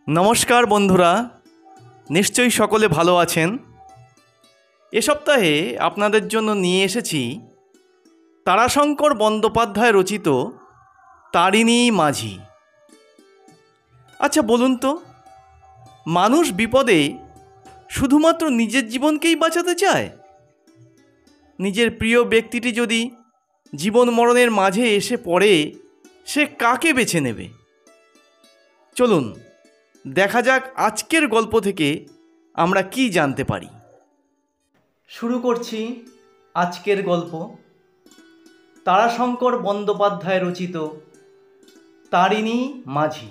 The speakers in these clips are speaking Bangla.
নমস্কার বন্ধুরা, নিশ্চয়ই সকলে ভালো আছেন। এ সপ্তাহে আপনাদের জন্য নিয়ে এসেছি তারাশঙ্কর বন্দ্যোপাধ্যায় রচিত তারিণী মাঝি। আচ্ছা বলুন তো, মানুষ বিপদে শুধুমাত্র নিজের জীবনকেই বাঁচাতে চায়? নিজের প্রিয় ব্যক্তিটি যদি জীবন মরণের মাঝে এসে পড়ে, সে কাকে বেছে নেবে? চলুন দেখা যাক আজকের গল্প থেকে আমরা কি জানতে পারি। শুরু করছি আজকের গল্প, তারাশঙ্কর বন্দ্যোপাধ্যায় রচিত তারিণী মাঝি।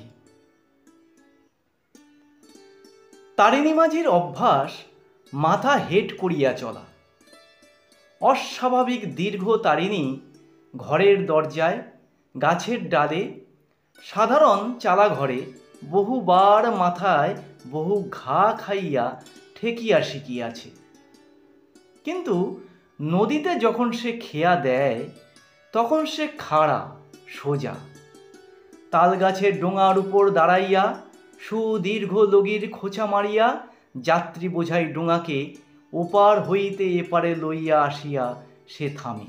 তারিণী মাঝির অভ্যাস মাথা হেঁট করিয়া চলা। অস্বাভাবিক দীর্ঘ তারিণী ঘরের দরজায়, গাছের ডালে, সাধারণ চালা ঘরে বহুবার মাথায় বহু ঘা খাইয়া ঠেকিয়া শিখিয়াছে। কিন্তু নদীতে যখন সে খেয়া দেয়, তখন সে খাড়া সোজা। তালগাছের ডোঙার উপর দাঁড়াইয়া সুদীর্ঘ লগির খোঁচা মারিয়া যাত্রী বোঝাই ডোঙাকে ওপার হইতে এপারে লইয়া আসিয়া সে থামে।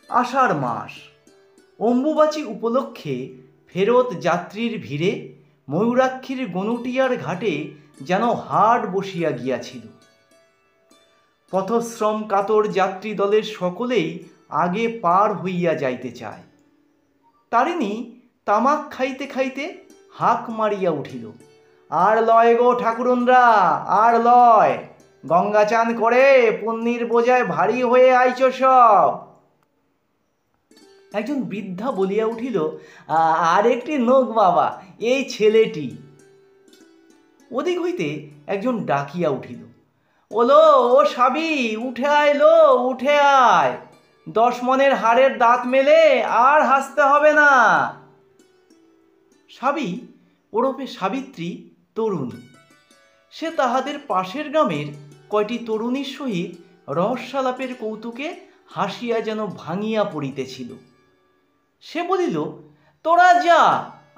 আষাঢ় মাস, অম্বুবাচী উপলক্ষে ফেরত যাত্রীর ভিড়ে ময়ূরাক্ষীর গনুটিয়ার ঘাটে যেন হাট বসিয়া গিয়াছিল। পথশ্রম কাতর যাত্রী দলের সকলেই আগে পার হইয়া যাইতে চায়। তারিণী তামাক খাইতে খাইতে হাঁক মারিয়া উঠিল, আর লয় গো ঠাকুরনরা, আর লয়, গঙ্গা চান করে পুণ্যির বোঝায় ভারী হয়ে আইছ সব। একজন বৃদ্ধা বলিয়া উঠিল, আর একটি নোক বাবা, এই ছেলেটি। ওদিক হইতে একজন ডাকিয়া উঠিল, ওলো ও সাবি, উঠে আয় লো, উঠে আয়, 10 মণের হাড়ের দাঁত মেলে আর হাসতে হবে না। সাবি ওরফে সাবিত্রী তরুণী। সে তাহাদের পাশের গ্রামের কয়টি তরুণীর সহিত রহস্যালাপের কৌতুকে হাসিয়া যেন ভাঙিয়া পড়িতেছিল। সে বলিল, তোরা যা,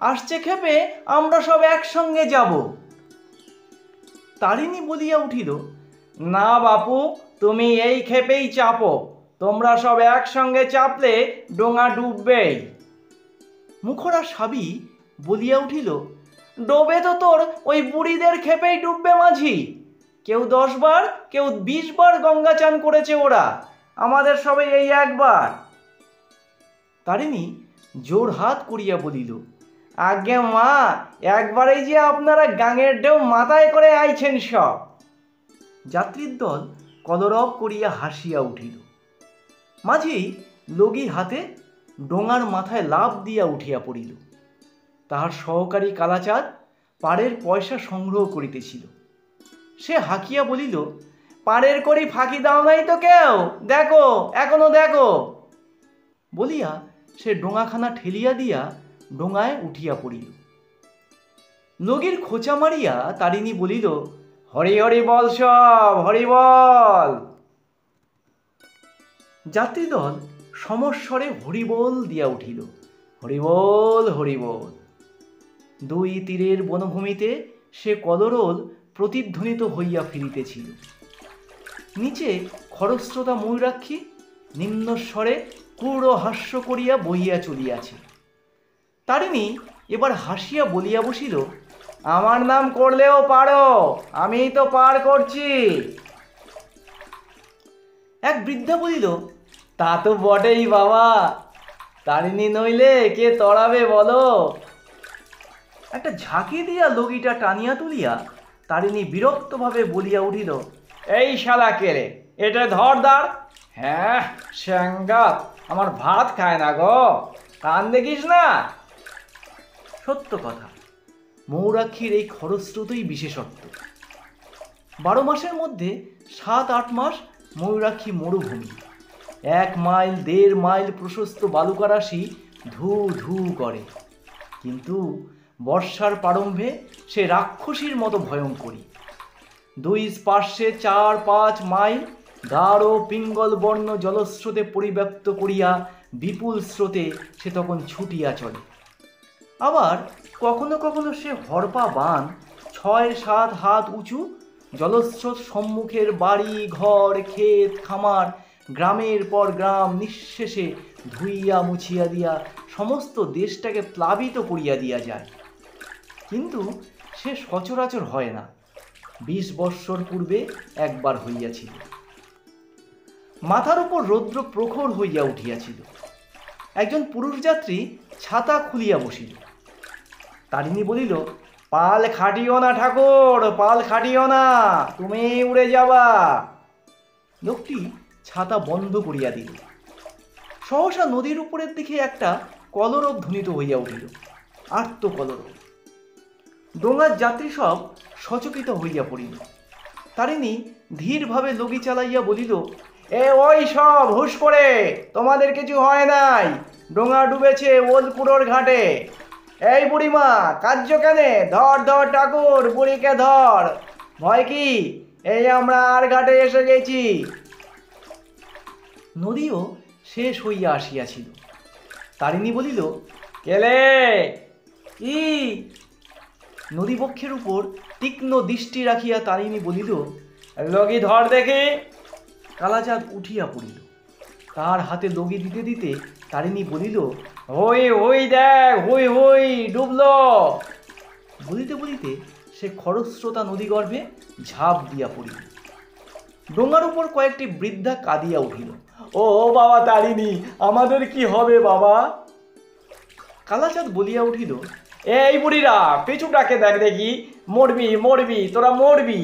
আসছে ক্ষেপে আমরা সব একসঙ্গে যাব। তারিণী বলিয়া উঠিল, না বাপু, তুমি এই ক্ষেপেই চাপো, তোমরা সব একসঙ্গে চাপলে ডোঙা ডুববেই। মুখরা সাবি বলিয়া উঠিল, ডোবে তো তোর ওই বুড়িদের ক্ষেপেই ডুববে মাঝি। কেউ 10 বার, কেউ 20 বার গঙ্গা চান করেছে ওরা, আমাদের সবাই এই একবার। তারিণী জোর হাত করিয়া বলিল, আজ্ঞে মা, একবারেই যে আপনারা গাঙের ঢেউ মাথায় করে আইছেন সব। যাত্রীর দল কলরব করিয়া হাসিয়া উঠিল। মাঝি লগি হাতে ডোঙার মাথায় লাফ দিয়া উঠিয়া পড়িল। তাহার সহকারী কালাচাঁদ পাড়ের পয়সা সংগ্রহ করিতেছিল। সে হাঁকিয়া বলিল, পাড়ের করি ফাঁকি দাও নাই তো কেউ, দেখো এখনো দেখো। বলিয়া সে ডোঙাখানা ঠেলিয়া দিয়া ডোঙায় উঠিয়া পড়িল। লগির খোঁচা মারিয়া তারিণী বলিল, হরি হরি বল সব, হরি বল। যাত্রীদল সমস্বরে হরিবোল দিয়া উঠিল, হরিবোল হরিবোল। 2 তীরের বনভূমিতে সে কলরোল প্রতিধ্বনিত হইয়া ফিরিতেছিল। নিচে খরস্রোতা ময়ূরাক্ষী নিম্নস্বরে ক্রূর হাস্য করিয়া বহিয়া চলিয়াছে। তারিণী এবার হাসিয়া বলিয়া বসিল, আমার নাম করলেও পারো, আমিই তো পার করছি। এক বৃদ্ধা বলিল, তা তো বটেই বাবা, তারিণী নইলে কে তড়াবে বলো। একটা ঝাঁকি দিয়া লগিটা টানিয়া তুলিয়া তারিণী বিরক্তভাবে বলিয়া উঠিল, এই শালা কে রে, এটা ধরদার। হ্যাঁ শ্যাঙ্গাত, আমার ভাত খায় না গো, কান দেখিস না। সত্য কথা, ময়ূরাক্ষীর এই খরস্রোতই বিশেষত্ব। 12 মাসের মধ্যে 7-8 মাস ময়ূরাক্ষী মরুভূমি। 1 মাইল 1.5 মাইল প্রশস্ত বালুকারাশি ধু ধু করে, কিন্তু বর্ষার প্রারম্ভে সে রাক্ষসীর মতো ভয়ঙ্করী। 2 পার্শ্বে 4-5 মাইল গাঢ় পিঙ্গল বর্ণ জলস্রোতে পরিব্যাপ্ত করিয়া বিপুল স্রোতে সে তখন ছুটিয়া চলে। আবার কখনো কখনো সে হরপা বান ৬-৭ হাত উঁচু, জলস্রোত সম্মুখের বাড়ি ঘর ক্ষেত খামার গ্রামের পর গ্রাম নিঃশেষে ধুইয়া মুছিয়া দিয়া সমস্ত দেশটাকে প্লাবিত করিয়া দিয়া যায়। কিন্তু সে সচরাচর হয় না। ২০ বৎসর পূর্বে একবার হইয়াছিল। মাথার উপর রৌদ্র প্রখর হইয়া উঠিয়াছিল। একজন পুরুষ যাত্রী ছাতা খুলিয়া বসিল। তারিণী বলিল, পাল খাটিও না ঠাকুর, পাল খাটিও না, তুমি উড়ে যাবা। লোকটি ছাতা বন্ধ করিয়া দিল। সহসা নদীর উপরের দিকে একটা কলরব ধ্বনিত হইয়া উঠিল, আর্ত কলরব। ডোঙার যাত্রী সব সচকিত হইয়া পড়িল। তারিণী ধীরভাবে লগি চালাইয়া বলিল, ওই সব হুশ করে, তোমাদের কিছু হয় নাই, ডোঙা ডুবেছে ওলকুড়োর ঘাটে। এই বুড়িমা, কার্য কেনে? ধর ধর ঠাকুর, বুড়িকে ধর। ভয় কি? এই আমরা আর ঘাটে এসে গেছি। নদীও শেষ হইয়া আসিয়াছিল। তারিণী বলিল, কেলে কি? নদীবক্ষের উপর তীক্ষ্ণ দৃষ্টি রাখিয়া তারিণী বলিল, লগি ধর দেখে। কালাচাঁদ উঠিয়া পড়িল। তার হাতে লগি দিতে দিতে তারিণী বলিল, হই হই দেখ, হই হই ডুবল। বলিতে বলিতে সে খরস্রোতা নদীগর্ভে ঝাঁপ দিয়া পড়িল। ডোঙার উপর কয়েকটি বৃদ্ধা কাঁদিয়া উঠিল, ও বাবা তারিণী, আমাদের কি হবে বাবা? কালাচাঁদ বলিয়া উঠিল, এই বুড়িরা, পিছুটাকে দেখ দেখি, মরবি মরবি, তোরা মরবি।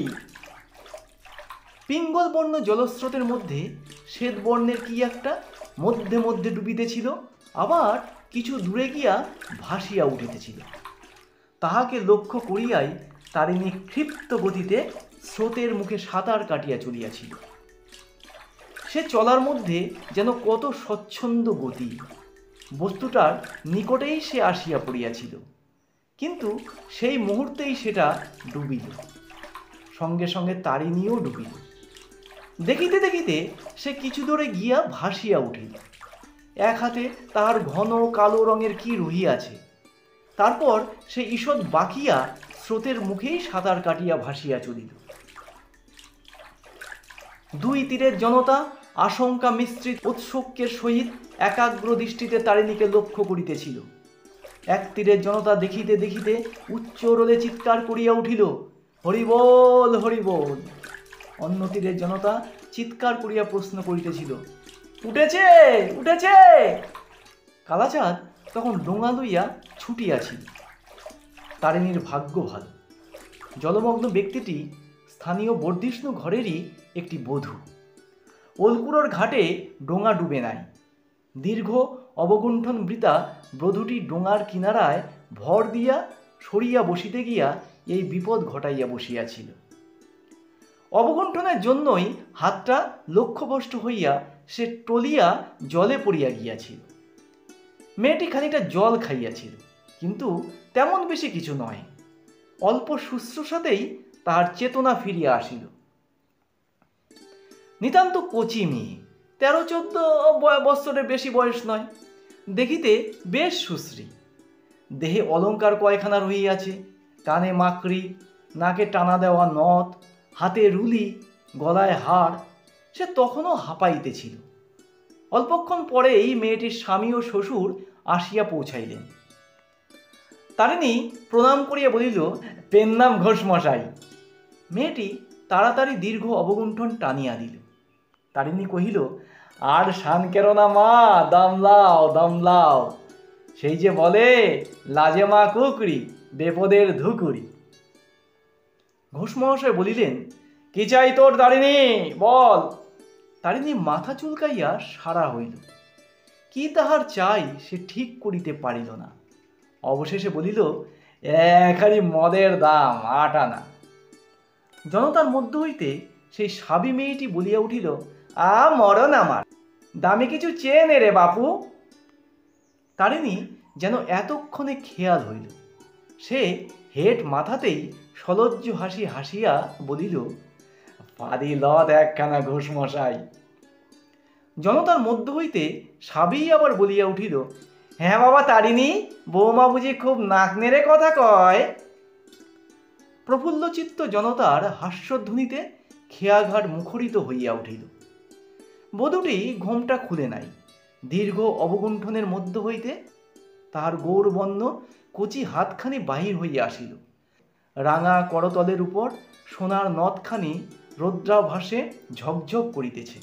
পিঙ্গল বর্ণ জলস্রোতের মধ্যে শ্বেত বর্ণের কি একটা মধ্যে মধ্যে ডুবিতেছিল, আবার কিছু দূরে গিয়া ভাসিয়া উঠিতেছিল। তাহাকে লক্ষ্য করিয়াই তারিণী ক্ষিপ্ত গতিতে স্রোতের মুখে সাঁতার কাটিয়া চলিয়াছিল। সে চলার মধ্যে যেন কত স্বচ্ছন্দ গতি। বস্তুটার নিকটেই সে আসিয়া পড়িয়াছিল, কিন্তু সেই মুহূর্তেই সেটা ডুবিল। সঙ্গে সঙ্গে তারিণীও ডুবিল। দেখিতে দেখিতে সে কিছু দূরে গিয়া ভাসিয়া উঠিল। এক হাতে তাহার ঘন কালো রঙের কি রহিয়াছে। তারপর সে ঈষৎ বাঁকিয়া স্রোতের মুখেই সাঁতার কাটিয়া ভাসিয়া চলিল। দুই তীরের জনতা আশঙ্কা মিশ্রিত ঔৎসুক্যের সহিত একাগ্র দৃষ্টিতে তারিণীকে লক্ষ্য করিতেছিল। এক তীরের জনতা দেখিতে দেখিতে উচ্চ রোলে চিৎকার করিয়া উঠিল, হরিবোল হরিবোল। অন্য তীরের জনতা চিৎকার করিয়া প্রশ্ন করিতেছিল, উঠেছে উঠেছে। কালাচাঁদ তখন ডোঙা লইয়া ছুটিয়াছিল। তারিণীর ভাগ্য ভালো। জলমগ্ন ব্যক্তিটি স্থানীয় বর্ধিষ্ণু ঘরেরই একটি বধূ। ওলকুড়োর ঘাটে ডোঙা ডুবে নাই। দীর্ঘ অবগুণ্ঠন বৃতা বধূটি ডোঙার কিনারায় ভর দিয়া সরিয়া বসিতে গিয়া এই বিপদ ঘটাইয়া বসিয়াছিল। অবগুণ্ঠনের জন্যই হাতটা লক্ষ্যভ্রষ্ট হইয়া সে টলিয়া জলে পড়িয়া গিয়াছিল। মেয়েটি খানিকটা জল খাইয়াছিল, কিন্তু তেমন বেশি কিছু নয়। অল্প শুশ্রূষাতেই তাহার চেতনা ফিরিয়া আসিল। নিতান্ত কচি মেয়ে, 13-14 বৎসরের বেশি বয়স নয়। দেখিতে বেশ সুশ্রী। দেহে অলঙ্কার কয়খানা রহিয়াছে, কানে মাকড়ি, নাকে টানা দেওয়া নথ, হাতে রুলি, গলায় হাড়। সে তখনও হাঁপাইতেছিল। অল্পক্ষণ পরেই মেয়েটির স্বামী ও শ্বশুর আসিয়া পৌঁছাইলেন। তারিণী প্রণাম করিয়া বলিল, পেন নাম ঘোষমশাই। মেয়েটি তাড়াতাড়ি দীর্ঘ অবগুণ্ঠন টানিয়া দিল। তারিণী কহিল, আর শান কেন না মা, দম লাও দম লাও। সেই যে বলে, লাজে মা কুকরি, বেপদের ধুকুরি। ঘোষমহাশয় বলিলেন, কি চাই তোর তারিণী, বল। তারিণী মাথা চুলকাইয়া সারা হইল। কি তাহার চাই সে ঠিক করিতে পারিল না। অবশেষে বলিল, এখানি মদের দাম 8 আনা। জনতার মধ্য হইতে সেই সাবি মেয়েটি বলিয়া উঠিল, মরণ আমার, দামে কিছু চেয়ে নে রে বাপু। তারিণী যেন এতক্ষণে খেয়াল হইল। সে হেট মাথাতেই সলজ্জ হাসি হাসিয়া বলিল, পাদি লত একখানা ঘোষমশাই। জনতার মধ্য হইতে সাবি আবার বলিয়া উঠিল, হ্যাঁ বাবা তারিণী, বৌমা বুঝি খুব নাক নেড়ে কথা কয়? প্রফুল্লচিত্ত জনতার হাস্যধ্বনিতে খেয়াঘাট মুখরিত হইয়া উঠিল। বধূটি ঘোমটা খুলে নাই। দীর্ঘ অবগুণ্ঠনের মধ্য হইতে তাহার গৌরবর্ণ কচি হাতখানি বাহির হইয়া আসিল। রাঙা করতলের উপর সোনার নথখানি রৌদ্রাভাসে ঝকঝক করিতেছে।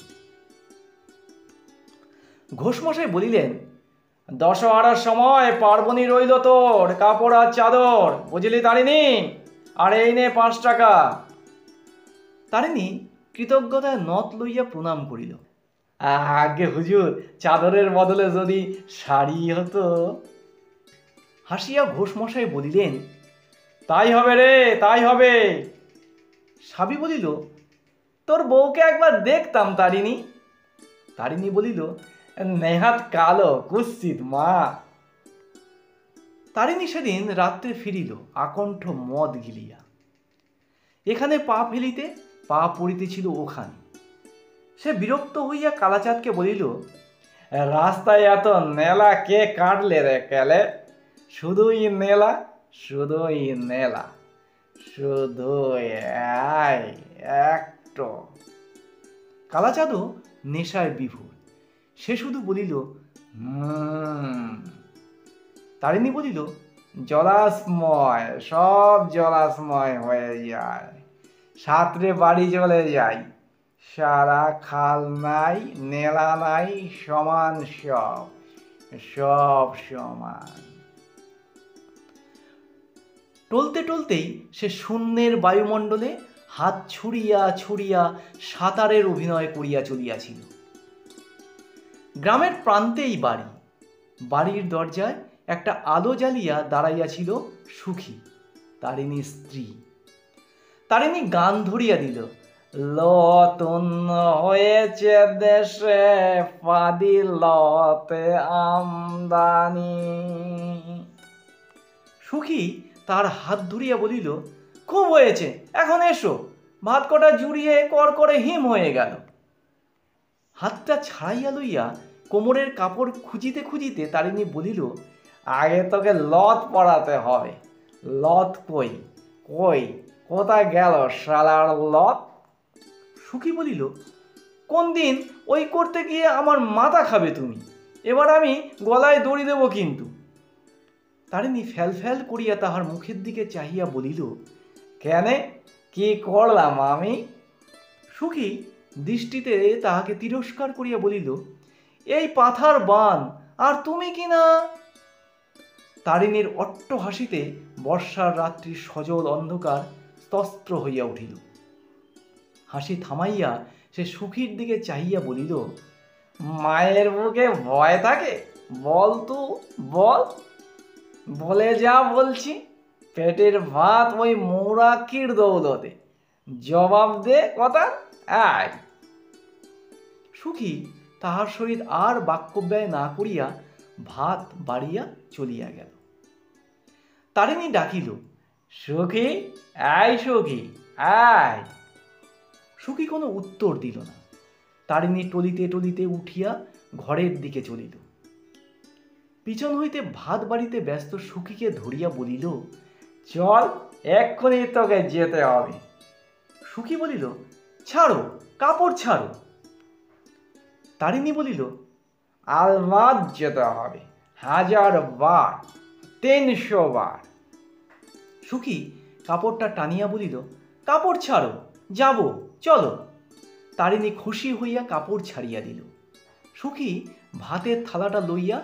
ঘোষমশাই বলিলেন, দশহরার সময় পার্বণী রইল তোর কাপড় আর চাদর, বুঝলি তারিণী? আর এই নে 5 টাকা। তারিণী কৃতজ্ঞতায় নথ লইয়া প্রণাম করিল। আগে হুজুর, চাদরের বদলে যদি শাড়ি হতো। হাসিয়া ঘোষমশাই বলিলেন, তাই হবে রে, তাই হবে। সাবি বলিল, তোর বউকে একবার দেখতাম তারিণী। তারিণী বলিল, নেহাত কালো কুৎসিত মা। তারিণী সেদিন রাত্রে ফিরিল আকণ্ঠ মদ গিলিয়া। এখানে পা ফেলিতে পা পড়িতেছিল ওখানে। সে বিরক্ত হইয়া কালাচাঁদকে বলিল, রাস্তায় এত নেলা কে কাটলে রে কেলে? শুধুই নেলা, শুধুই নেলা, শুধুই একটো। কালাচাঁদও নেশায় বিভোর। সে শুধু বলিল, তারিণী বলিল, জলাসময়, সব জলাসময় হয়ে যায়। সাঁতরে বাড়ি চলে যাই। সারা খাল নাই, নেলা নাই, সমান সব, সব সমান। টলতে টলতেই সে শূন্যের বায়ুমণ্ডলে হাত ছুড়িয়া ছুড়িয়া সাঁতারের অভিনয় করিয়া চলিয়াছিল। গ্রামের প্রান্তেই বাড়ি। বাড়ির দরজায় একটা আলো জ্বালিয়া দাঁড়াইয়াছিল সুখী, তারিণীর স্ত্রী। তারিণী গান ধরিয়া দিল, লতুন হয়েছে দেশে ফাদিলতে আমদানি। সুখী তার হাত ধরিয়া বলিল, খুব হয়েছে, এখন এসো। ভাত কটা জুড়িয়ে কর করে হিম হয়ে গেল। হাতটা ছাড়াইয়া লইয়া কোমরের কাপড় খুঁজিতে খুঁজিতে তারিণী বলিল, আগে তোকে লত পড়াতে হবে। লত কই কই, কোথায় গেল শালার লত? সুখী বলিল, কোন দিন ওই করতে গিয়ে আমার মাথা খাবে তুমি। এবার আমি গলায় দড়ি দেব কিন্তু। তারিণী ফ্যাল ফ্যাল করিয়া তাহার মুখের দিকে চাহিয়া বলিল, কেনে, কি করলাম আমি? সুখী দৃষ্টিতে তাহাকে তিরস্কার করিয়া বলিল, এই পাথার বান, আর তুমি কি না? তারিণীর অট্ট হাসিতে বর্ষার রাত্রির সজল অন্ধকার স্তস্ত্র হইয়া উঠিল। হাসি থামাইয়া সে সুখীর দিকে চাহিয়া বলিল, মায়ের বুকে ভয় থাকে? বল তো বল, বলে যা বলছি। পেটের ভাত ওই মৌরাক্ষীর দৌলতে, জবাব দে কথা। আয়। সুখী তাহার সহিত আর বাক্যব্যয় না করিয়া ভাত বাড়িয়া চলিয়া গেল। তারিণী ডাকিল, সুখী, আয় সুখী, আয়। সুখী কোনো উত্তর দিল না। তারিণী টলিতে টলিতে উঠিয়া ঘরের দিকে চলিল। পিছন হইতে ভাত বাড়িতে ব্যস্ত সুখীকে ধরিয়া বলিল, চল, এক্ষুনি তোকে যেতে হবে। সুখী বলিল, ছাড়ো, কাপড় ছাড়ো। তারিণী বলিল, আলমাদ যেতে হবে, 1000 বার, 300 বার। সুখী কাপড়টা টানিয়া বলিল, কাপড় ছাড়ো, যাব, চলো। তারিণী খুশি হইয়া কাপড় ছাড়িয়া দিল। সুখী ভাতের থালাটা লইয়া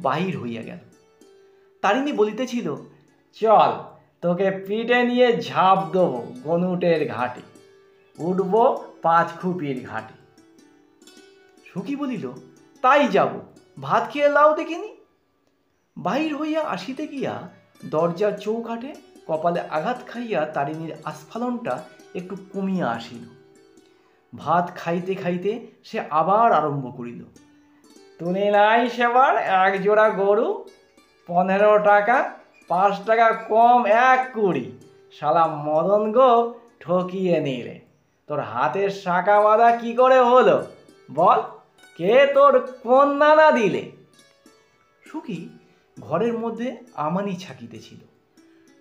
বাহির হইয়া গেল। তারিণী বলিতেছিল, চল, তোকে পিঠে নিয়ে ঝাঁপ দেব গনুটের ঘাটে, উঠব 5 খুপির ঘাটে। সুখী বলিল, তাই যাব, ভাত খেয়ে লাও দেখিনি। বাহির হইয়া আসিতে গিয়া দরজার চৌকাঠে কপালে আঘাত খাইয়া তারিণীর আস্ফালনটা একটু কমিয়া আসিল। ভাত খাইতে খাইতে সে আবার আরম্ভ করিল, তুমি নাই সেবার 1 জোড়া গরু, 15 টাকা, 5 টাকা কম 1 কুড়ি। শালা মদন গো ঠকিয়ে নিলে। তোর হাতের শাঁকা বাঁধা কি করে হলো বল? কে তোর কোন নানা দিলে? সুখী ঘরের মধ্যে আমানি ছাকিতেছিল।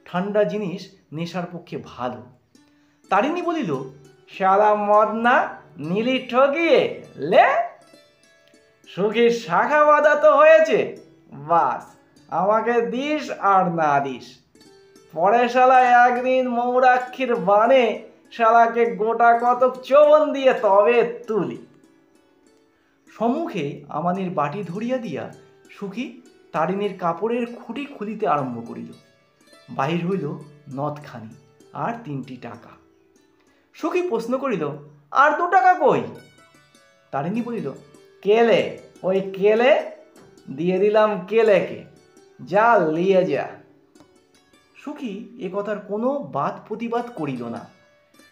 ঠান্ডা জিনিস নেশার পক্ষে ভালো। তারিণী বলিল, শালা মদ না নীলি ঠকিয়ে লে। সুখীর শাখা বাঁধা তো হয়েছে, বাস আমাকে দিস আর না দিস। পরে শালা একদিন মৌরাক্ষীর বানে শালাকে গোটা কতক চোবন দিয়ে তবে তুলি। সম্মুখে আমানির বাটি ধরিয়া দিয়া সুখী তারিণীর কাপড়ের খুঁটি খুলিতে আরম্ভ করিল। বাহির হইল নদখানি আর 3টি টাকা। সুখী প্রশ্ন করিল, আর 2 টাকা কই? তারিণী বলিল, কেলে, ওই কেলে দিয়ে দিলাম কেলেকে, যা লিয়ে যা। সুখী এ কথার কোনো বাদ প্রতিবাদ করিল না,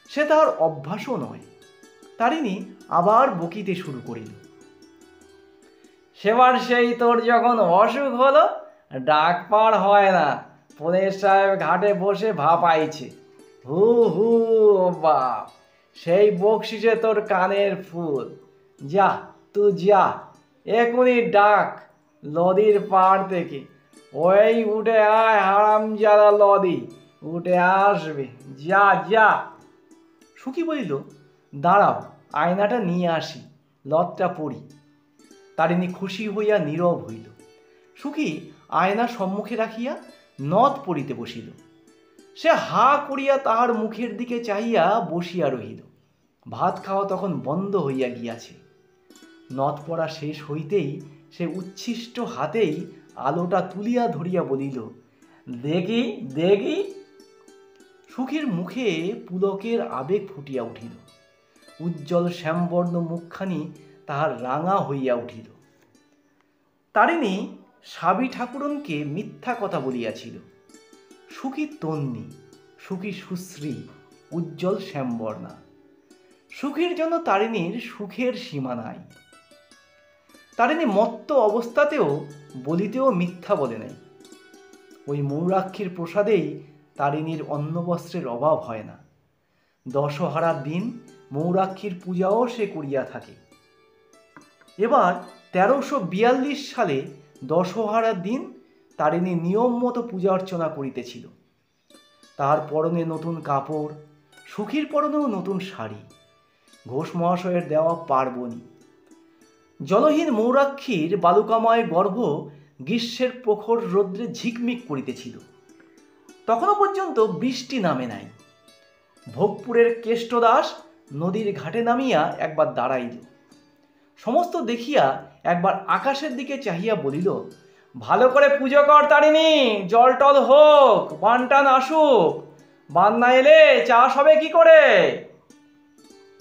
সে তাহার অভ্যাসও নয়। তারিণী আবার বকিতে শুরু করিল, সেবার সেই তোর যখন অসুখ হলো, ডাক পার হয় না, পুলিশ সাহেব ঘাটে বসে ভাপাইছে, হু হু বাপ, সেই বকশিসে তোর কানের ফুল। যা তুই যা, এখনই ডাক লদির পাড় থেকে, ওই উঠে আয় হারামজাদা লদি, উঠে আসবে, যা যা। সুখী বলিল, দাঁড়াও আয়নাটা নিয়ে আসি, লদটা পড়ি। তারিণী খুশি হইয়া নীরব হইল। সুখী আয়না সম্মুখে রাখিয়া নদ পড়িতে বসিল। সে হা করিয়া তাহার মুখের দিকে চাহিয়া বসিয়া রহিল। ভাত খাওয়া তখন বন্ধ হইয়া গিয়াছে। নদ পড়া শেষ হইতেই সে উচ্ছিষ্ট হাতেই আলোটা তুলিয়া ধরিয়া বলিল, দেখি দেখি। সুখীর মুখে পুলকের আবেগ ফুটিয়া উঠিল। উজ্জ্বল শ্যামবর্ণ মুখখানি তাহার রাঙা হইয়া উঠিল। তারিণী সাবি ঠাকুরনকে মিথ্যা কথা বলিয়াছিল। সুখী তন্নি, সুখী সুশ্রী, উজ্জ্বল শ্যামবর্ণা। সুখীর জন্য তারিণীর সুখের সীমা নাই। তারিণী মত্ত অবস্থাতেও বলিতেও মিথ্যা বলে নাই। ওই মৌরাক্ষীর প্রসাদেই তারিণীর অন্নবস্ত্রের অভাব হয় না। দশহারার দিন মৌরাক্ষীর পূজাও সে করিয়া থাকে। এবার 1342 সালে দশহারার দিন তারিণী নিয়ম মতো পূজা অর্চনা করিতেছিল। তাহার পরনে নতুন কাপড়, সুখীর পরনেও নতুন শাড়ি, ঘোষ মহাশয়ের দেওয়া পার্বণী। জলহীন মৌরাক্ষীর বালুকাময় গর্ভ গ্রীষ্মের প্রখর রৌদ্রে ঝিকমিক করিতেছিল। তখনও পর্যন্ত বৃষ্টি নামে নাই। ভোগপুরের কেষ্টদাস নদীর ঘাটে নামিয়া একবার দাঁড়াইল। সমস্ত দেখিয়া একবার আকাশের দিকে চাহিয়া বলিল, ভালো করে পুজো কর তারিণী, জল টল হোক, বানটান আসুক, বান না এলে চাষ হবে কি করে?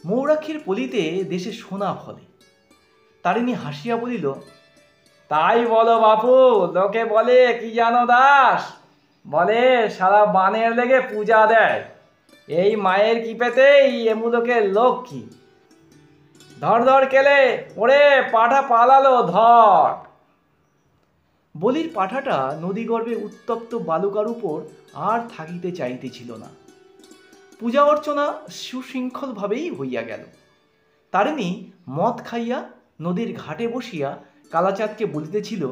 মৌরাক্ষীর পলিতে দেশে সোনা ফলে। তারিণী হাসিয়া বলিল, তাই বলো বাপু, লোকে বলে কি জানো দাস, বলে সারা বানের লেগে পূজা দেয়, এই মায়ের কৃপেতেই এমুলোকে লক্ষ্মী। ধর ধর কেলে, ওরে পাঠা পালালো ধর। বলির পাঠাটা নদীগর্ভে উত্তপ্ত বালুকার উপর আর থাকিতে চাইতেছিল না। পূজা অর্চনা সুশৃঙ্খলভাবেই হইয়া গেল। তারিণী মদ খাইয়া নদীর ঘাটে বসিয়া কালাচাঁদকে বলিতেছিল,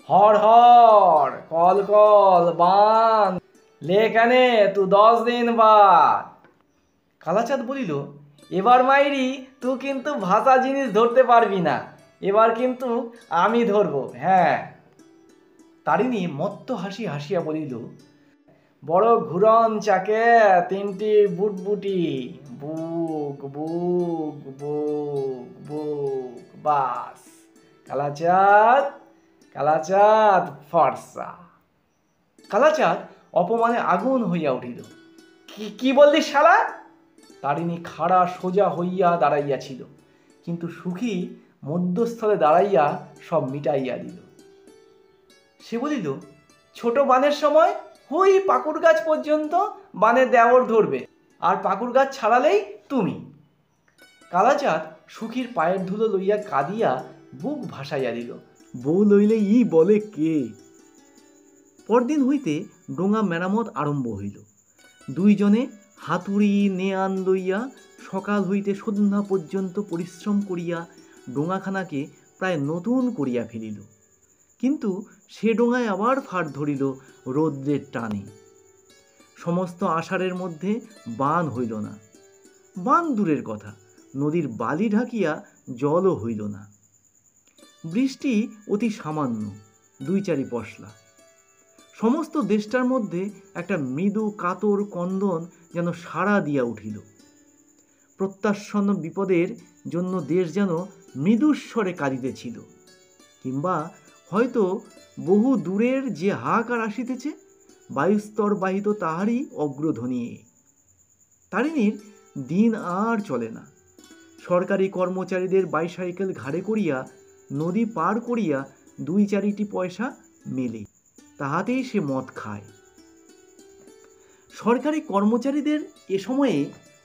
হর হর কল কল বান লেখানে তু 10 দিন বাদ। কালাচাঁদ বলিল, এবার মাইরি তুই কিন্তু ভাষা জিনিস ধরতে পারবি না, এবার কিন্তু আমি ধরবো, হ্যাঁ। তারিণী মত্ত হাসি হাসিয়া বলিল, বড় ঘুরন চাকে 3টি বুটবুটি, বুক বুক বুক বুক, বাস কালাচাঁদ, কালাচাঁদ ফর্সা। কালাচাঁদ অপমানে আগুন হইয়া উঠিল। কি বললি শালা? তারিণী খাড়া সোজা হইয়া দাঁড়াইয়াছিল, কিন্তু সুখী মধ্যস্থলে দাঁড়াইয়া সব মিটাইয়া দিল। সে বলিল, ছোট বানের সময় হুই পাকুড় গাছ পর্যন্ত বানের দেওর ধরবে, আর পাকুড় গাছ ছাড়ালেই তুমি। কালাচাঁদ সুখীর পায়ের ধুলো লইয়া কাঁদিয়া বুক ভাসাইয়া দিল। বউ লইলে ই বলে কে? পরদিন হইতে ডোঙা মেরামত আরম্ভ হইল। দুইজনে হাতুড়ি নেয়ান লইয়া সকাল হইতে সন্ধ্যা পর্যন্ত পরিশ্রম করিয়া ডোঙাখানাকে প্রায় নতুন করিয়া ফেলিল। কিন্তু সে ডোঙায় আবার ফাট ধরিল রৌদ্রের টানে। সমস্ত আষাঢ়ের মধ্যে বান হইল না। বান দূরের কথা, নদীর বালি ঢাকিয়া জলও হইল না। বৃষ্টি অতি সামান্য, 2-4 পশলা। সমস্ত দেশটার মধ্যে একটা মৃদু কাতর কন্দন যেন সাড়া দিয়া উঠিল। প্রত্যাসন্ন বিপদের জন্য দেশ যেন মৃদুস্বরে কাঁদিতেছিল, কিংবা হয়তো বহু দূরের যে হাহাকার আসিতেছে, বায়ুস্তর বাহিত তাহারই অগ্রধ্বনি। তারিণীর দিন আর চলে না। সরকারি কর্মচারীদের বাইসাইকেল ঘাড়ে করিয়া নদী পার করিয়া 2-4টি পয়সা মেলে, তাহাতেই সে মদ খায়। সরকারি কর্মচারীদের এ সময়ে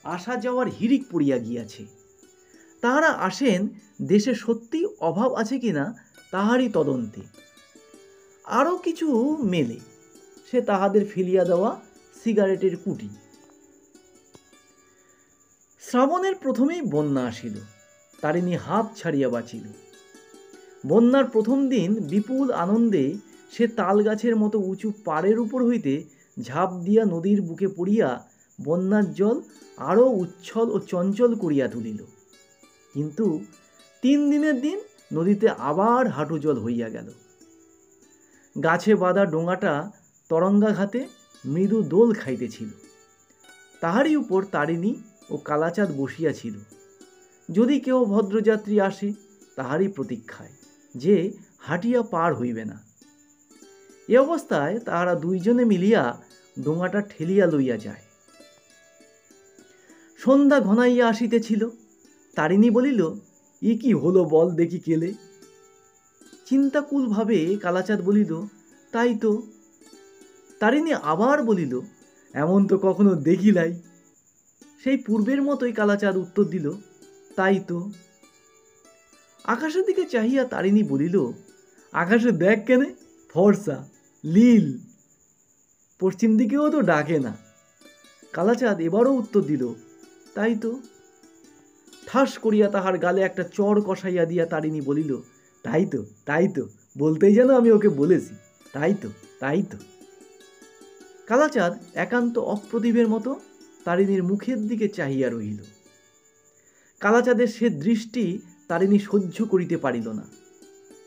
আসা যাওয়ার হিড়িক পড়িয়া গিয়াছে। তাহারা আসেন দেশে সত্যি অভাব আছে কিনা তাহারই তদন্তে। আরও কিছু মেলে, সে তাহাদের ফেলিয়া দেওয়া সিগারেটের কুটি। শ্রাবণের প্রথমেই বন্যা আসিল। তারিণী হাঁপ ছাড়িয়া বাঁচিল। বন্যার প্রথম দিন বিপুল আনন্দে সে তাল গাছের মতো উঁচু পাড়ের উপর হইতে ঝাঁপ দিয়া নদীর বুকে পড়িয়া বন্যার জল আরও উচ্ছল ও চঞ্চল করিয়া তুলিল। কিন্তু 3 দিনের দিন নদীতে আবার হাঁটু জল হইয়া গেল। গাছে বাঁধা ডোঙাটা তরঙ্গাঘাতে মৃদু দোল খাইতেছিল। তাহারই উপর তারিণী ও কালাচাঁদ বসিয়াছিল। যদি কেউ ভদ্রযাত্রী আসে, তাহারই প্রতীক্ষায়, যে হাঁটিয়া পার হইবে না। এ অবস্থায় তাহারা 2 জনে মিলিয়া ডোঙাটা ঠেলিয়া লইয়া যায়। সন্ধ্যা ঘনাইয়া আসিতেছিল। তারিণী বলিল, এ কি হলো বল দেখি কেলে? চিন্তাকুলভাবে কালাচাঁদ বলিল, তাই তো। তারিণী আবার বলিল, এমন তো কখনো দেখিলাই। সেই পূর্বের মতোই কালাচাঁদ উত্তর দিল, তাই তো। আকাশের দিকে চাহিয়া তারিণী বলিল, আকাশে দেখ কেনে, ফর্সা লীল, পশ্চিম দিকেও তো ডাকে না। কালাচাঁদ এবারও উত্তর দিল, তাই তো। ঠাস করিয়া তাহার গালে একটা চড় কষাইয়া দিয়া তারিণী বলিল, তাই তো, তাই তো, বলতেই যেন আমি ওকে বলেছি, তাই তো, তাই তো। কালাচাঁদ একান্ত অপ্রতিভের মতো তারিণীর মুখের দিকে চাহিয়া রহিল। কালাচাঁদের সে দৃষ্টি তারিণী সহ্য করিতে পারিল না।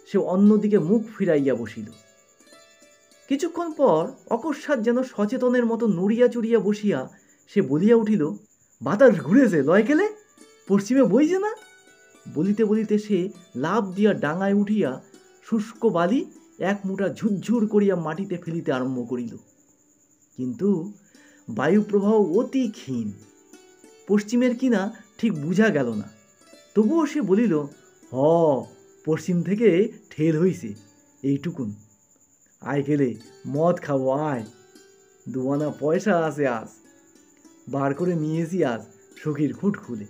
সে অন্যদিকে মুখ ফিরাইয়া বসিল। কিছুক্ষণ পর অকস্মাৎ যেন সচেতনের মতো নড়িয়া চড়িয়া বসিয়া সে বলিয়া উঠিল, বাতাস ঘুরেছে লয় গেলে, পশ্চিমে বইছে না। বলিতে বলিতে সে লাফ দিয়া ডাঙায় উঠিয়া শুষ্ক বালি 1 মুঠা ঝুরঝুর করিয়া মাটিতে ফেলিতে আরম্ভ করিল। কিন্তু বায়ুপ্রবাহ অতি ক্ষীণ, পশ্চিমের কিনা ঠিক বুঝা গেল না। তবুও সে বলিল, হ, পশ্চিম থেকে ঠেল হইছে এইটুকুন। আয় গেলে মদ খাবো, আয়, 2 আনা পয়সা আছে আজ, বার করে নিয়েছি আজ সখীর খুঁট খুলে।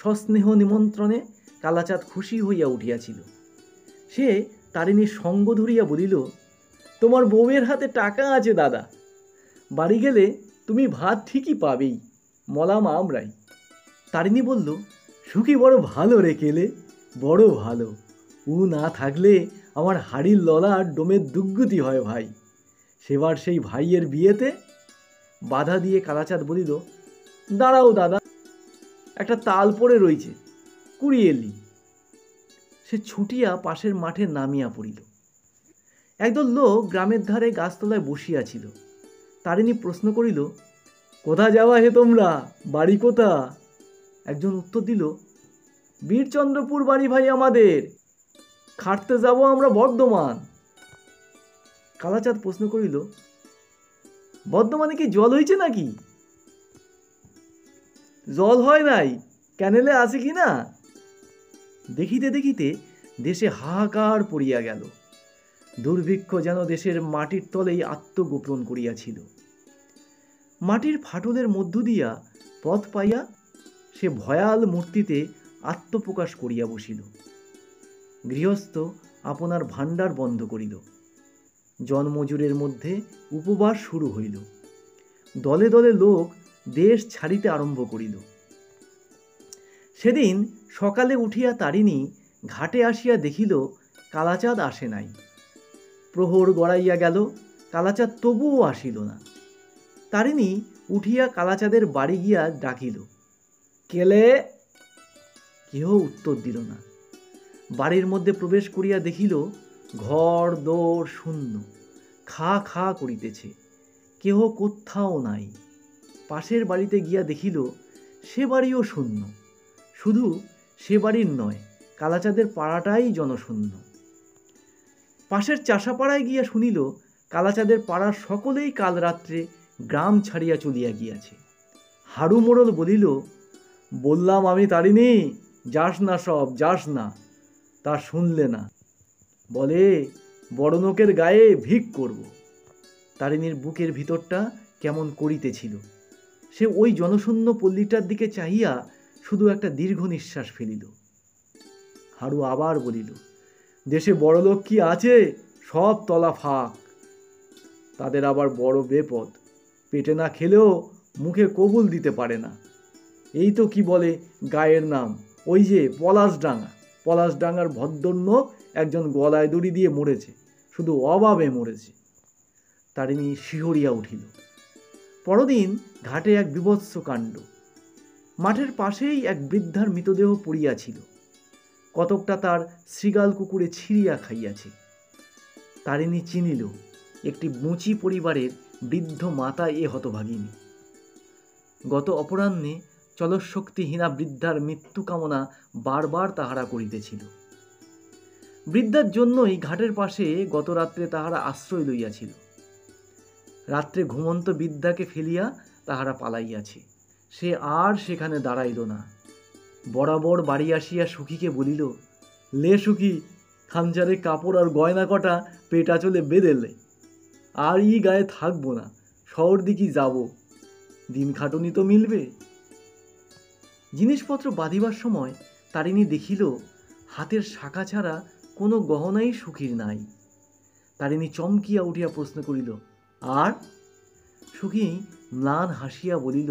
সস্নেহ নিমন্ত্রণে কালাচাঁদ খুশি হইয়া উঠিয়াছিল। সে তারিণীর সঙ্গ ধরিয়া বলিল, তোমার বউয়ের হাতে টাকা আছে দাদা, বাড়ি গেলে তুমি ভাত ঠিকই পাবেই, মলাম আমরাই। তারিণী বলল, সুখী বড় ভালো রে কেলে, বড় ভালো। ও না থাকলে আমার হাড়ির ললা ডোমের দুর্গতি হয় ভাই। সেবার সেই ভাইয়ের বিয়েতে। বাধা দিয়ে কালাচাঁদ বলিল, দাঁড়াও দাদা, একটা তাল পড়ে রইছে, কুড়িয়ে এলি। সে ছুটিয়া পাশের মাঠে নামিয়া পড়িল। একদল লোক গ্রামের ধারে গাছতলায় বসিয়াছিল। তারিণী প্রশ্ন করিল, কোথা যাওয়া হে তোমরা, বাড়ি কোথা? একজন উত্তর দিল, বীরচন্দ্রপুর বাড়ি ভাই আমাদের, খাটতে যাব আমরা বর্ধমান। কালাচাঁদ প্রশ্ন করিল, বর্ধমানে কি জল হয়েছে নাকি? জল হয় নাই, ক্যানেলে আছে কি না? দেখিতে দেখিতে দেশে হাহাকার পড়িয়া গেল। দুর্ভিক্ষ যেন দেশের মাটির তলেই আত্মগোপন করিয়াছিল। মাটির ফাটলের মধ্য দিয়া পথ পাইয়া সে ভয়াল মূর্তিতে আত্মপ্রকাশ করিয়া বসিল। গৃহস্থ আপনার ভাণ্ডার বন্ধ করিল। জনমজুরের মধ্যে উপবাস শুরু হইল। দলে দলে লোক দেশ ছাড়িতে আরম্ভ করিল। সেদিন সকালে উঠিয়া তারিণী ঘাটে আসিয়া দেখিল কালাচাঁদ আসে নাই। প্রহর গড়াইয়া গেল, কালাচাঁদ তবুও আসিল না। তারিণী উঠিয়া কালাচাঁদের বাড়ি গিয়া ডাকিল, কেলে? কেহ উত্তর দিল না। বাড়ির মধ্যে প্রবেশ করিয়া দেখিল ঘর দোর শূন্য, খা খা করিতেছে, কেহ কোথাও নাই। পাশের বাড়িতে গিয়া দেখিল সে বাড়িও শূন্য। শুধু সে বাড়ির নয়, কালাচাঁদের পাড়াটাই জনশূন্য। পাশের চাষাপাড়ায় গিয়া শুনিল কালাচাঁদের পাড়ার সকলেই কাল রাত্রে গ্রাম ছাড়িয়া চলিয়া গিয়াছে। হাড়ু মোড়ল বলিল, বললাম আমি তারিণী, যাস না, সব যাস না। তা শুনলে না, বলে বড়লোকের গায়ে ভিক করব। তারিণীর বুকের ভিতরটা কেমন করিতেছিল। সে ওই জনশূন্য পল্লীটার দিকে চাহিয়া শুধু একটা দীর্ঘ নিঃশ্বাস ফেলিল। হাড়ু আবার বলিল, দেশে বড়লোক কি আছে? সব তলা ফাঁক। তাদের আবার বড় বেপদ, পেটে না খেলেও মুখে কবুল দিতে পারে না। এই তো কি বলে গায়ের নাম, ওই যে পলাশডাঙ্গা। পলাশডাঙ্গার ভদ্রলোক একজন গলায় দড়ি দিয়ে মরেছে, শুধু অভাবে মরেছে। তারিণী শিহরিয়া উঠিল। পরদিন ঘাটে এক বিভৎস কাণ্ড। মাঠের পাশেই এক বৃদ্ধার মৃতদেহ পড়িয়াছিল। কতকটা তার শৃগাল কুকুরে ছিঁড়িয়া খাইয়াছে। তারিণী চিনিল একটি মুচি পরিবারের বৃদ্ধ মাতা এ হতভাগিনী। গত অপরাহ্নে চলশক্তিহীনা বৃদ্ধার মৃত্যু কামনা বারবার তাহারা করিতেছিল। বৃদ্ধার জন্যই ঘাটের পাশে গত রাত্রে তাহারা আশ্রয় লইয়াছিল। রাত্রে ঘুমন্ত বৃদ্ধাকে ফেলিয়া তাহারা পালাইয়াছে। সে আর সেখানে দাঁড়াইল না। বরাবর বাড়ি আসিয়া সুখীকে বলিল, লে সুখী, খাঞ্চারে কাপড় আর গয়না কটা পেটা চলে বেঁধেলে। আর ই গায়ে থাকবো না, শহর দিকে যাব, দিন খাটুনি তো মিলবে। জিনিসপত্র বাঁধিবার সময় তারিণী দেখিল হাতের শাখা ছাড়া কোনো গহনাই সুখীর নাই। তারিণী চমকিয়া উঠিয়া প্রশ্ন করিল, আর? সুখী ম্লান হাসিয়া বলিল,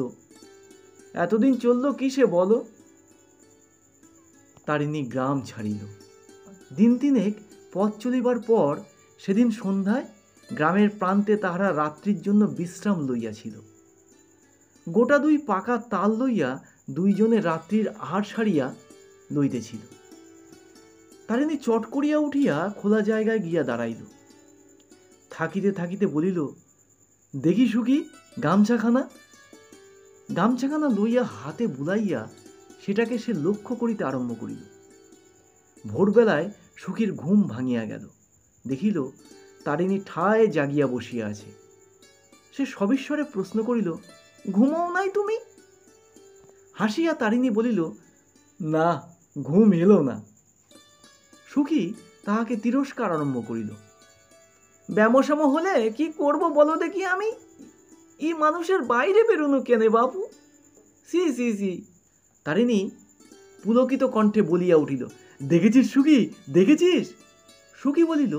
এতদিন চলল কিসে বলো? তারিণী গ্রাম ছাড়িল। দিন তিনেক পথ চলিবার পর সেদিন সন্ধ্যায় গ্রামের প্রান্তে তাহারা রাত্রির জন্য বিশ্রাম লইয়াছিল। গোটা দুই পাকা তাল লইয়া দুইজনে রাত্রির আহার সারিয়া লইতেছিল। তারিণী চট করিয়া উঠিয়া খোলা জায়গায় গিয়া দাঁড়াইল। থাকিতে থাকিতে বলিল, দেখি সুখী গামছাখানা। গামছাখানা লইয়া হাতে বুলাইয়া সেটাকে সে লক্ষ্য করিতে আরম্ভ করিল। ভোরবেলায় সুখীর ঘুম ভাঙিয়া গেল। দেখিল তারিণী ঠায় জাগিয়া বসিয়া আছে। সে সবিস্মরে প্রশ্ন করিল, ঘুমাও নাই তুমি? হাসিয়া তারিণী বলিল, না, ঘুম এলো না। সুখী তাহাকে তিরস্কার আরম্ভ করিল, ব্যামোসামো হলে কি করব বলো দেখি আমি? ই মানুষের বাইরে বেরোনো কেনে বাবু? C C C. তারিণী পুলকিত কণ্ঠে বলিয়া উঠিল, দেখেছিস সুখী, দেখেছিস? সুখী বলিল,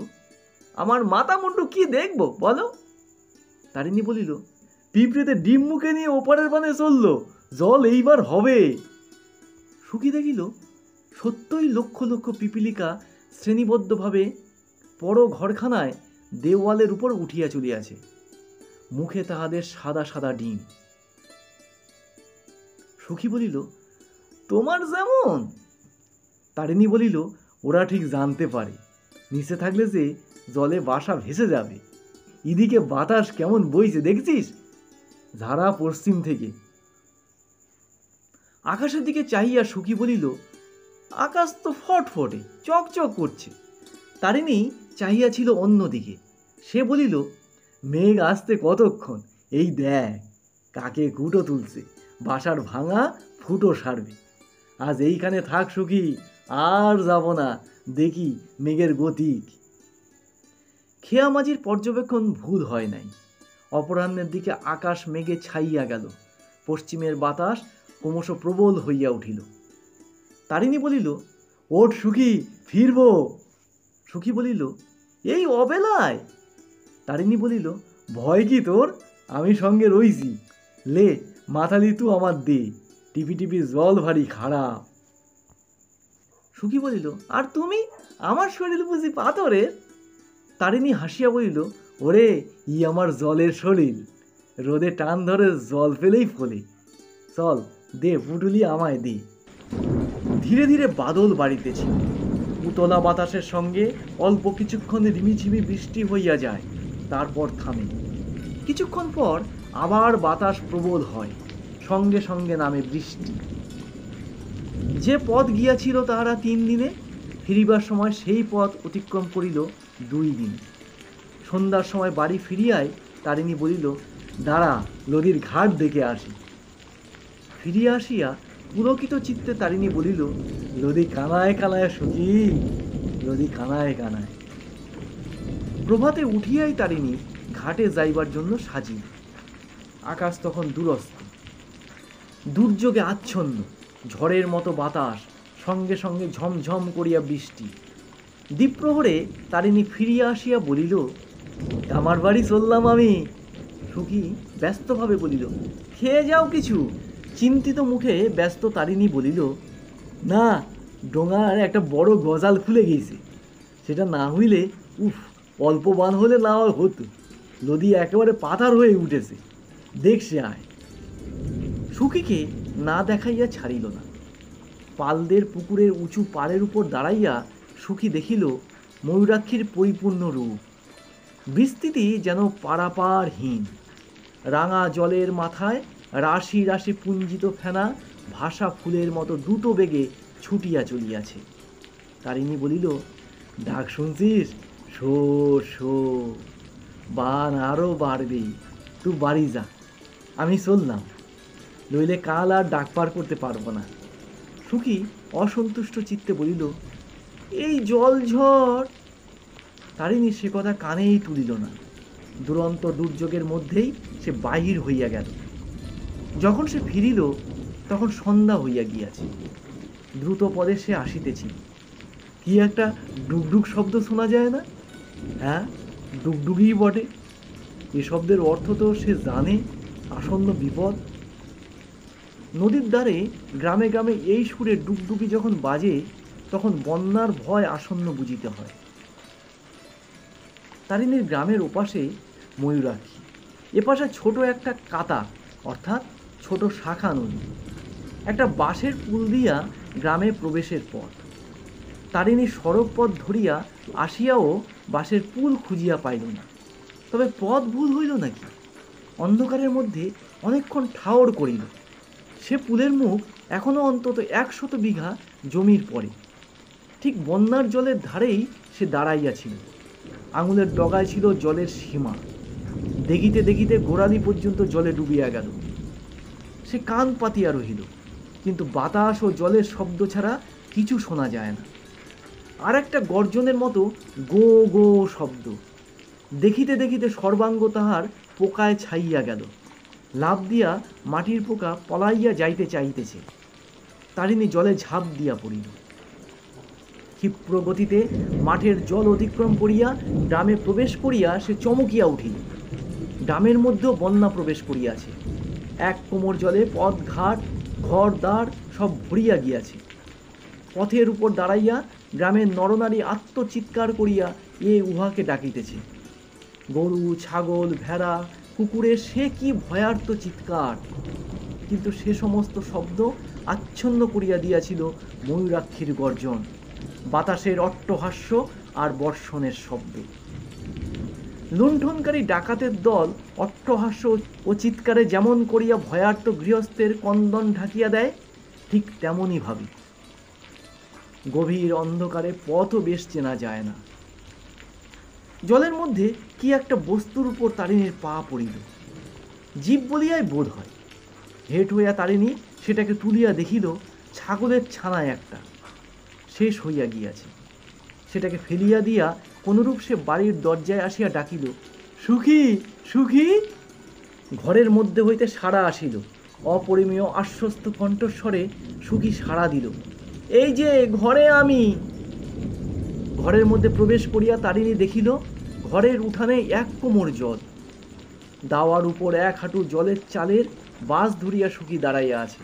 আমার মাথা মুন্ডু কি দেখব বলো? তারিণী বলিল, পিঁপড়েতে ডিম মুখে নিয়ে ওপারের বানে চলল, জল এইবার হবে। সুখী দেখিল সত্যই লক্ষ লক্ষ পিপিলিকা শ্রেণীবদ্ধভাবে বড় ঘরখানায় দেওয়ালের উপর উঠিয়া চলিয়াছে। মুখে তাহাদের সাদা সাদা ডিম। সুখী বলিল, তোমার যেমন? তারিণী বলিল, ওরা ঠিক জানতে পারে নিচে থাকলে যে জলে বাসা ভেসে যাবে। এদিকে বাতাস কেমন বইছে দেখছিস? ঝাড়া পশ্চিম থেকে। আকাশের দিকে চাহিয়া সুখী বলিল, আকাশ তো ফটফটে চকচক করছে। তারিণী চাহিয়াছিল অন্যদিকে। সে বলিল, মেঘ আসতে কতক্ষণ, এই দেখ কাকে কুটো তুলছে, বাসার ভাঙা ফুটো সারবে। আজ এইখানে থাক সুখী, আর যাব না, দেখি মেঘের গতিক। খেয়া মাঝির পর্যবেক্ষণ ভুল হয় নাই। অপরাহ্নের দিকে আকাশ মেঘে ছাইয়া গেল। পশ্চিমের বাতাস ক্রমশ প্রবল হইয়া উঠিল। তারিণী বলিল, ওঠ সুখী, ফিরব। সুখী বলিল, এই অবেলায়? তারিণী বলিল, ভয় কি তোর? আমি সঙ্গে রইছি। লে মাথালি তু আমার দে, টিপি টিপি জল ভারী খারাপ। সুখী বলিল, আর তুমি? আমার শরীর বুঝি পাথরের? তারিণী হাসিয়া বলিল, ওরে, আমার জলের শরীর, রোদে টান ধরে জল ফেলেই ফলে। চল দে পুটুলি আমায় দে। ধীরে ধীরে বাদল বাড়িতেছিল। উতলা বাতাসের সঙ্গে অল্প কিছুক্ষণ রিমিঝিমি বৃষ্টি হইয়া যায়, তারপর থামে। কিছুক্ষণ পর আবার বাতাস প্রবল হয়, সঙ্গে সঙ্গে নামে বৃষ্টি। যে পথ গিয়াছিল তাহারা 3 দিনে, ফিরিবার সময় সেই পথ অতিক্রম করিল 2 দিন। সন্ধ্যার সময় বাড়ি ফিরিয়ায় তারিণী বলিল, দাঁড়া, নদীর ঘাট দেখে আসি। ফিরিয়া আসিয়া পুলকিত চিত্তে তারিণী বলিল, নদী কানায় কানায় সুখী, নদী কানায় কানায়। প্রভাতে উঠিয়াই তারিণী ঘাটে যাইবার জন্য সাজি। আকাশ তখন দুরস্ত, দুর্যোগে আচ্ছন্ন, ঝড়ের মতো বাতাস, সঙ্গে সঙ্গে ঝমঝম করিয়া বৃষ্টি। দ্বীপ্রহরে তারিণী ফিরিয়া আসিয়া বলিল, আমার বাড়ি চললাম আমি। সুখী ব্যস্তভাবে বলিল, খেয়ে যাও কিছু। চিন্তিত মুখে ব্যস্ত তারিণী বলিল, না, ডোঙার একটা বড় গজাল খুলে গেছে, সেটা না হইলে অল্প বান হলে না হতো, নদী একেবারে পাথার হয়ে উঠেছে, দেখছে আয়। সুখীকে না দেখাইয়া ছাড়িল না। পালদের পুকুরের উঁচু পাড়ের উপর দাঁড়াইয়া সুখী দেখিল ময়ূরাক্ষীর পরিপূর্ণ রূপ। বিস্তৃতি যেন পারাপারহীন। রাঙা জলের মাথায় রাশি রাশি পুঞ্জিত ফেনা ভাসা ফুলের মতো দ্রুত বেগে ছুটিয়া চলিয়াছে। তারিণী বলিল, ডাক শুনছিস? শো শো, বান আরো বাড়বে, তুই বাড়ি যা, আমি চললাম, নইলে কাল আর ডাক পার করতে পারবো না। সুখী অসন্তুষ্ট চিত্তে বলিল, এই জল ঝড়। তারিণী সে কথা কানেই তুলিল না। দুরন্ত দুর্যোগের মধ্যেই সে বাহির হইয়া গেল। যখন সে ফিরিল তখন সন্ধ্যা হইয়া গিয়াছে। দ্রুত পদে সে আসিতেছিল। কি একটা ডুগডুগ শব্দ শোনা যায় না? হ্যাঁ, ডুগডুগই বটে। এ শব্দের অর্থ তো সে জানে, আসন্ন বিপদ। নদীর ধারে গ্রামে গ্রামে এই সুরে ডুগডুগি যখন বাজে, তখন বন্যার ভয় আসন্ন বুঝিতে হয়। তারিণীর গ্রামের ওপাশে ময়ূরাক্ষী, এপাশে ছোট একটা কাতা অর্থাৎ ছোট শাখা নদী। একটা বাঁশের পুল দিয়া গ্রামে প্রবেশের পথ। তারিণী সড়ক পথ ধরিয়া আসিয়াও বাঁশের পুল খুঁজিয়া পাইল না। তবে পথ ভুল হইল নাকি? অন্ধকারের মধ্যে অনেকক্ষণ ঠাওর করিল। সে পুলের মুখ এখনো অন্তত 100 বিঘা জমির পরে। ঠিক বন্যার জলের ধারেই সে দাঁড়াইয়াছিল। আঙুলের ডগায় ছিল জলের সীমা। দেখিতে দেখিতে গোড়ালি পর্যন্ত জলে ডুবিয়া গেল। সে কান পাতিয়া রহিল, কিন্তু বাতাস ও জলের শব্দ ছাড়া কিছু শোনা যায় না। আর একটা গর্জনের মতো গো গো শব্দ। দেখিতে দেখিতে সর্বাঙ্গ তাহার পোকায় ছাইয়া গেল। লাফ দিয়া মাটির পোকা পলাইয়া যাইতে চাইতেছে। তারিণী জলে ঝাঁপ দিয়া পড়িল। ক্ষিপ্র গতিতে মাঠের জল অতিক্রম করিয়া গ্রামে প্রবেশ করিয়া সে চমকিয়া উঠিল। গ্রামের মধ্যেও বন্যা প্রবেশ করিয়াছে। 1 কোমর জলে পথ ঘাট ঘর দ্বার সব ভরিয়া গিয়াছে। পথের উপর দাঁড়াইয়া গ্রামের নরনারী আত্মচিৎকার করিয়া উহাকে ডাকিতেছে। গরু, ছাগল, ভেড়া, কুকুরের সে কি ভয়ার্ত চিৎকার! কিন্তু সে সমস্ত শব্দ আচ্ছন্ন করিয়া দিয়াছিল ময়ূরাক্ষীর গর্জন, বাতাসের অট্টহাস্য আর বর্ষণের শব্দ। লুণ্ঠনকারী ডাকাতের দল অট্টহাস্য ও চিৎকারে যেমন করিয়া ভয়ার্ত গৃহস্থের কন্দন ঢাকিয়া দেয়, ঠিক তেমনই ভাবি। গভীর অন্ধকারে পথও বেশ চেনা যায় না। জলের মধ্যে কি একটা বস্তুর উপর তারিণীর পা পড়িল। জীব বলিয়াই বোধ হয়। হেঁট হইয়া তারিণী সেটাকে তুলিয়া দেখিল ছাগলের ছানায় একটা, শেষ হইয়া গিয়াছে। সেটাকে ফেলিয়া দিয়া কোনরূপ সে বাড়ির দরজায় আসিয়া ডাকিল, সুখী, সুখী। ঘরের মধ্যে হইতে সাড়া আসিল। অপরিমেয় আশ্বস্ত কণ্ঠস্বরে সুখী সাড়া দিল, এই যে ঘরে আমি। ঘরের মধ্যে প্রবেশ করিয়া তারিণী দেখিল ঘরের উঠানে 1 কোমর জল। দাওয়ার উপর 1 হাঁটু জলের চালের বাঁশ ধরিয়া সুখী দাঁড়াইয়া আছে।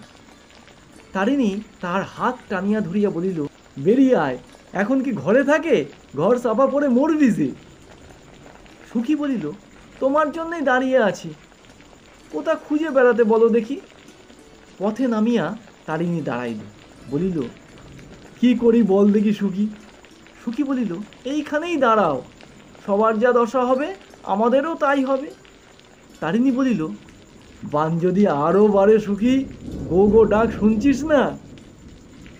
তারিণী তাহার হাত টানিয়া ধরিয়া বলিল, বেরিয়ে আয়, এখন কি ঘরে থাকে? ঘর চাপা পড়ে মরবি যে। সুখী বলিল, তোমার জন্যই দাঁড়িয়ে আছি, কোথা খুঁজে বেড়াতে বলো দেখি। পথে নামিয়া তারিণী দাঁড়াইল, বলিল, কি করি বল দেখি সুখী। সুখী বলিল, এইখানেই দাঁড়াও, সবার যা দশা হবে আমাদেরও তাই হবে। তারিণী বলিল, বান যদি আরও বাড়ে সুখী, গো গো ডাক শুনছিস না?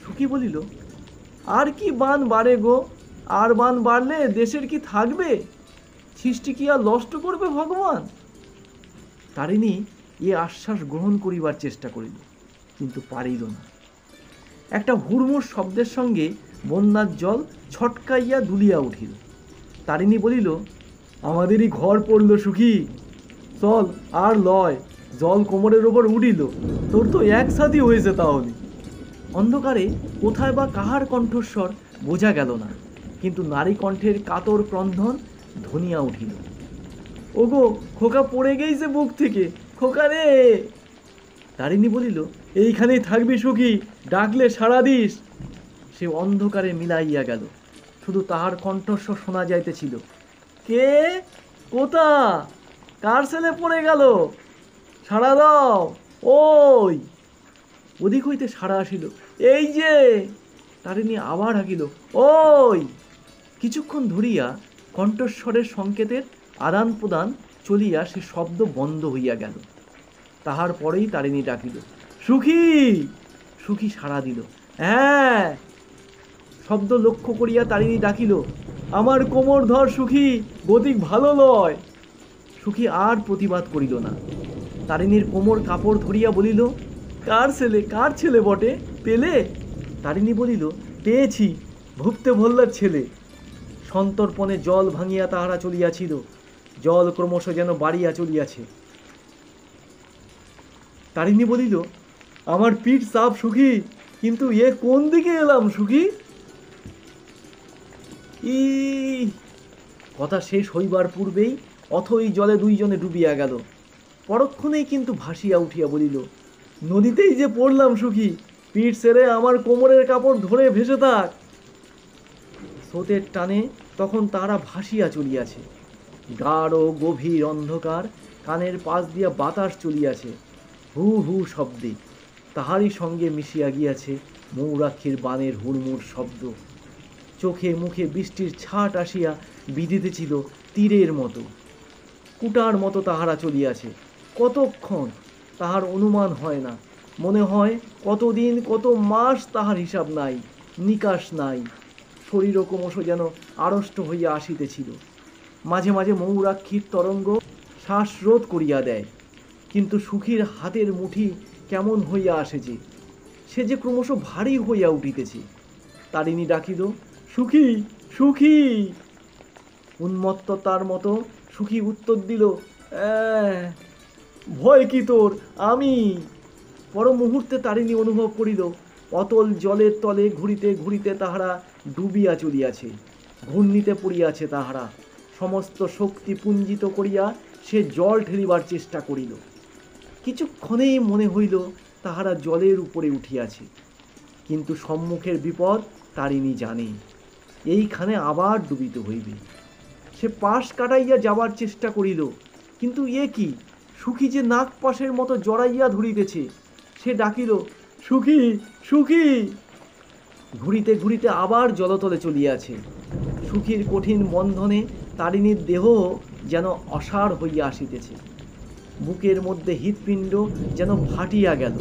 সুখী বলিল, আর কি বান বাড়ে গো, আর বান বাড়লে দেশের কি থাকবে? সৃষ্টি কি আর নষ্ট করবে ভগবান? তারিণী এ আশ্বাস গ্রহণ করিবার চেষ্টা করিল, কিন্তু পারিল না। একটা হুড়মুড় শব্দের সঙ্গে বন্যার জল ছটকাইয়া দুলিয়া উঠিল। তারিণী বলিল, আমাদেরই ঘর পড়ল সুখী, চল আর লয়, জল কোমরের ওপর উঠিল, তোর তো একসাথই হয়েছে তাহলে। অন্ধকারে কোথায় বা কাহার কণ্ঠস্বর বোঝা গেল না, কিন্তু নারী কণ্ঠের কাতর ক্রন্ধন ধ্বনিয়া উঠিল, ওগো খোকা পড়ে গেইছে বুক থেকে, খোকা রে। তারিণী বলিল, এইখানেই থাকবি সুখী, ডাকলে সাড়া দিস। সে অন্ধকারে মিলাইয়া গেল, শুধু তাহার কণ্ঠস্বর শোনা যাইতেছিল, কে, কোথা, কার ছেলে পড়ে গেল, সাড়া দাও, ওই। ওদিক হইতে সাড়া আসিল, এই যে। তারিণী আবার হাঁকিল, ওই। কিছুক্ষণ ধরিয়া কণ্ঠস্বরের সংকেতের আদান প্রদান চলিয়া সে শব্দ বন্ধ হইয়া গেল। তাহার পরেই তারিণী ডাকিল, সুখী। সুখী সাড়া দিল, হ্যাঁ। শব্দ লক্ষ্য করিয়া তারিণী ডাকিল, আমার কোমর ধর সুখী, গতিক ভালো লয়। সুখী আর প্রতিবাদ করিল না। তারিণীর কোমর কাপড় ধরিয়া বলিল, কার ছেলে, কার ছেলে বটে, পেলে? তারিণী বলিল, পেয়েছি, ভুপ্তে ভোল্লার ছেলে। সন্তর্পণে জল ভাঙিয়া তাহারা চলিয়াছিল, জল ক্রমশ যেন বাড়িয়া চলিয়াছে। তারিণী বলিল, আমার পিঠ চাপ সুখী, কিন্তু এ কোন দিকে এলাম সুখী? ই কথা শেষ হইবার পূর্বেই অথই জলে দুইজনে ডুবিয়া গেল। পরক্ষণেই কিন্তু ভাসিয়া উঠিয়া বলিল, নদীতেই যে পড়লাম সুখী, পিঠ ছেড়ে আমার কোমরের কাপড় ধরে ভেসে থাক। স্রোতের টানে তখন তারা ভাসিয়া চলিয়াছে। গাঢ় গভীর অন্ধকার, কানের পাশ দিয়া বাতাস চলিয়াছে হু হু শব্দে। তাহারই সঙ্গে মিশিয়া গিয়াছে মৌরাক্ষীর বানের হুড়মুড় শব্দ। চোখে মুখে বৃষ্টির ছাট আসিয়া বিঁধিতেছিল তীরের মতো। কুটার মতো তাহারা চলিয়াছে। কতক্ষণ তাহার অনুমান হয় না, মনে হয় কতদিন কত মাস তাহার হিসাব নাই, নিকাশ নাই। শরীর ক্রমশ যেন আড়ষ্ট হইয়া আসিতেছিল। মাঝে মাঝে মৌরাক্ষীর তরঙ্গ শ্বাসরোধ করিয়া দেয়, কিন্তু সুখীর হাতের মুঠি কেমন হইয়া আসেছে, সে যে ক্রমশ ভারী হইয়া উঠিতেছে। তারিণী ডাকিল, সুখী, সুখী। উন্মত্ততার মতো সুখী উত্তর দিল, ভয় কি তোর, আমি। পর মুহূর্তে তারিণী অনুভব করিল, অতল জলের তলে ঘুরিতে ঘুরিতে তাহারা ডুবিয়া চলিয়াছে, ঘূর্ণিতে পড়িয়াছে তাহারা। সমস্ত শক্তি পুঞ্জিত করিয়া সে জল ঠেলিবার চেষ্টা করিল। কিছুক্ষণেই মনে হইল তাহারা জলের উপরে উঠিয়াছে, কিন্তু সম্মুখের বিপদ তারিণী জানে, এইখানে আবার ডুবিতে হইবে। সে পাশ কাটাইয়া যাবার চেষ্টা করিল, কিন্তু এ কি, সুখী যে নাক পাশের মতো জড়াইয়া ধরিতেছে। সে ডাকিল, সুখী, সুখী। ঘুরিতে ঘুরিতে আবার জলতলে চলিয়াছে। সুখীর কঠিন বন্ধনে তারিণীর দেহ যেন অসাড় হইয়া আসিতেছে। বুকের মধ্যে হৃৎপিণ্ড যেন ফাটিয়া গেল।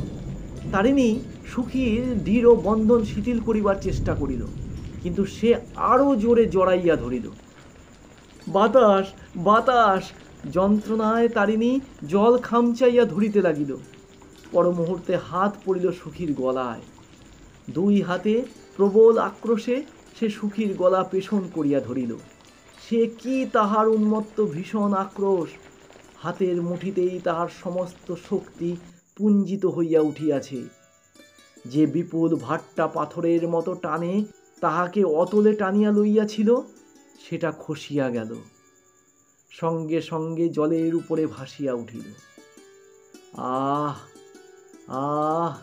তারিণী সুখীর দৃঢ় বন্ধন শিথিল করিবার চেষ্টা করিল, কিন্তু সে আরও জোরে জড়াইয়া ধরিল। বাতাস, বাতাস। যন্ত্রণায় তারিণী জল খামচাইয়া ধরিতে লাগিল। পর মুহূর্তে হাত পড়িল সুখীর গলায়। দুই হাতে প্রবল আক্রোশে সে সুখীর গলা পেষণ করিয়া ধরিল। সে কি তাহার উন্মত্ত ভীষণ আক্রোশ! হাতের মুঠিতেই তাহার সমস্ত শক্তি পুঞ্জিত হইয়া উঠিয়াছে। যে বিপুল ভাট্টা পাথরের মতো টানে তাহাকে অতলে টানিয়া লইয়াছিল, সেটা খসিয়া গেল, সঙ্গে সঙ্গে জলের উপরে ভাসিয়া উঠিল। আহ আহ,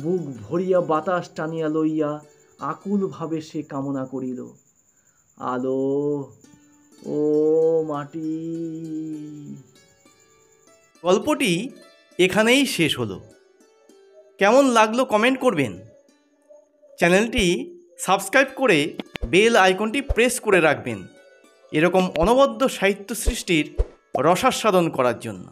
বুক ভরিয়া বাতাস টানিয়া লইয়া আকুলভাবে সে কামনা করিল। আলো ও মাটি। গল্পটি এখানেই শেষ হলো। কেমন লাগলো কমেন্ট করবেন। চ্যানেলটি সাবস্ক্রাইব করে বেল আইকনটি প্রেস করে রাখবেন এরকম অনবদ্য সাহিত্য সৃষ্টির রসাস্বাদন করার জন্য।